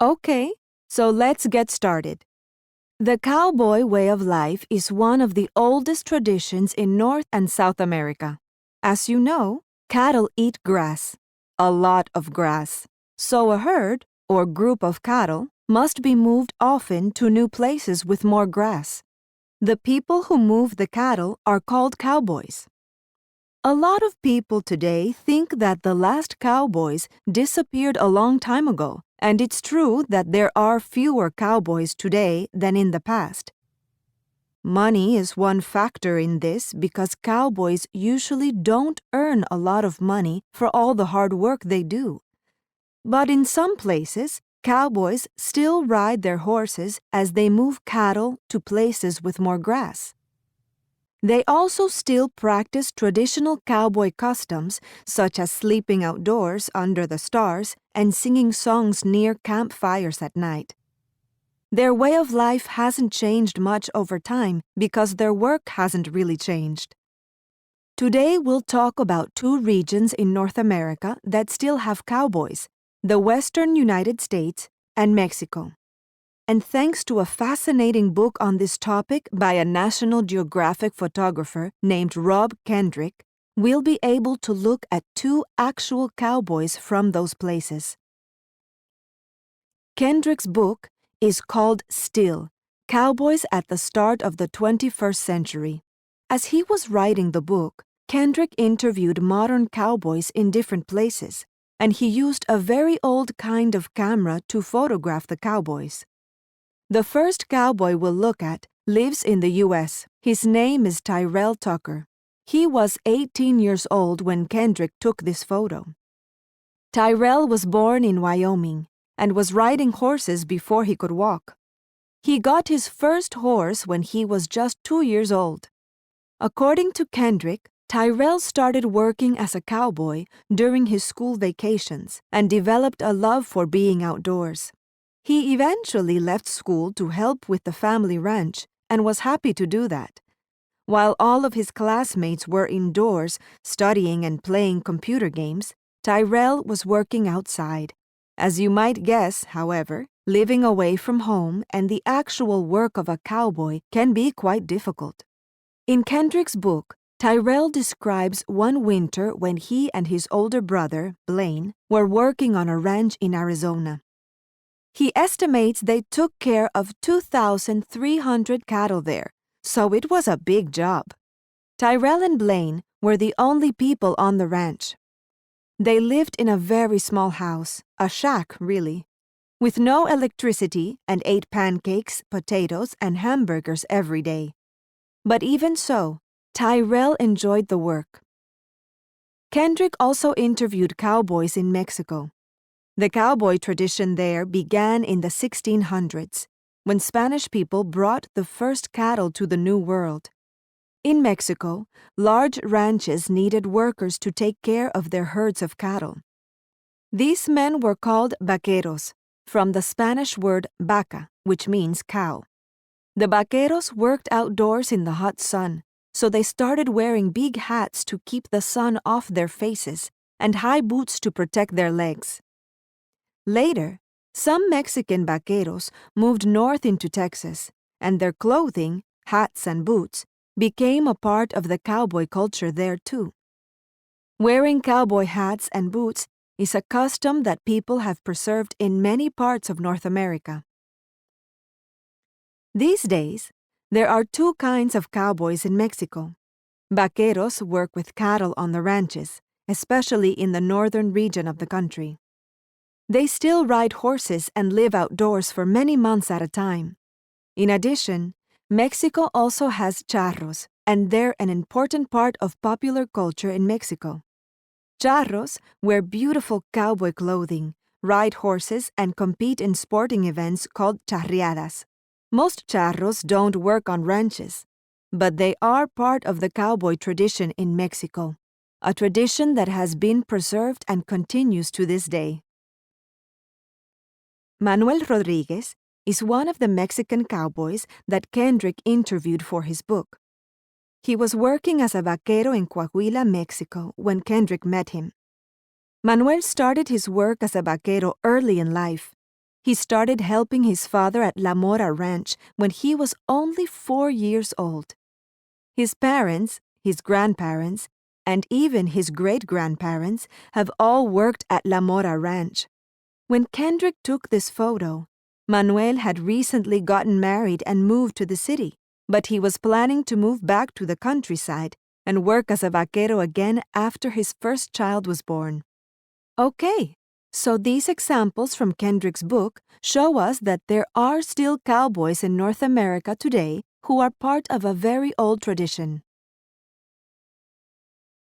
Okay, so let's get started. The cowboy way of life is one of the oldest traditions in North and South America. As you know, cattle eat grass, a lot of grass. So a herd, or group of cattle, must be moved often to new places with more grass. The people who move the cattle are called cowboys. A lot of people today think that the last cowboys disappeared a long time ago, and it's true that there are fewer cowboys today than in the past. Money is one factor in this because cowboys usually don't earn a lot of money for all the hard work they do. But in some places, cowboys still ride their horses as they move cattle to places with more grass. They also still practice traditional cowboy customs such as sleeping outdoors under the stars and singing songs near campfires at night. Their way of life hasn't changed much over time because their work hasn't really changed. Today we'll talk about two regions in North America that still have cowboys, the Western United States and Mexico. And thanks to a fascinating book on this topic by a National Geographic photographer named Rob Kendrick, we'll be able to look at two actual cowboys from those places. Kendrick's book is called Still: Cowboys at the Start of the 21st Century. As he was writing the book, Kendrick interviewed modern cowboys in different places, and he used a very old kind of camera to photograph the cowboys. The first cowboy we'll look at lives in the U.S. His name is Tyrell Tucker. He was 18 years old when Kendrick took this photo. Tyrell was born in Wyoming and was riding horses before he could walk. He got his first horse when he was just 2 years old. According to Kendrick, Tyrell started working as a cowboy during his school vacations and developed a love for being outdoors. He eventually left school to help with the family ranch and was happy to do that. While all of his classmates were indoors studying and playing computer games, Tyrell was working outside. As you might guess, however, living away from home and the actual work of a cowboy can be quite difficult. In Kendrick's book, Tyrell describes one winter when he and his older brother, Blaine, were working on a ranch in Arizona. He estimates they took care of 2,300 cattle there, so it was a big job. Tyrell and Blaine were the only people on the ranch. They lived in a very small house, a shack really, with no electricity and ate pancakes, potatoes, and hamburgers every day. But even so, Tyrell enjoyed the work. Kendrick also interviewed cowboys in Mexico. The cowboy tradition there began in the 1600s, when Spanish people brought the first cattle to the New World. In Mexico, large ranches needed workers to take care of their herds of cattle. These men were called vaqueros, from the Spanish word vaca, which means cow. The vaqueros worked outdoors in the hot sun, so they started wearing big hats to keep the sun off their faces and high boots to protect their legs. Later, some Mexican vaqueros moved north into Texas, and their clothing, hats and boots, became a part of the cowboy culture there too. Wearing cowboy hats and boots is a custom that people have preserved in many parts of North America. These days, there are two kinds of cowboys in Mexico. Vaqueros work with cattle on the ranches, especially in the northern region of the country. They still ride horses and live outdoors for many months at a time. In addition, Mexico also has charros, and they're an important part of popular culture in Mexico. Charros wear beautiful cowboy clothing, ride horses, and compete in sporting events called charreadas. Most charros don't work on ranches, but they are part of the cowboy tradition in Mexico, a tradition that has been preserved and continues to this day. Manuel Rodriguez is one of the Mexican cowboys that Kendrick interviewed for his book. He was working as a vaquero in Coahuila, Mexico, when Kendrick met him. Manuel started his work as a vaquero early in life. He started helping his father at La Mora Ranch when he was only 4 years old. His parents, his grandparents, and even his great-grandparents have all worked at La Mora Ranch. When Kendrick took this photo, Manuel had recently gotten married and moved to the city, but he was planning to move back to the countryside and work as a vaquero again after his first child was born. Okay, so these examples from Kendrick's book show us that there are still cowboys in North America today who are part of a very old tradition.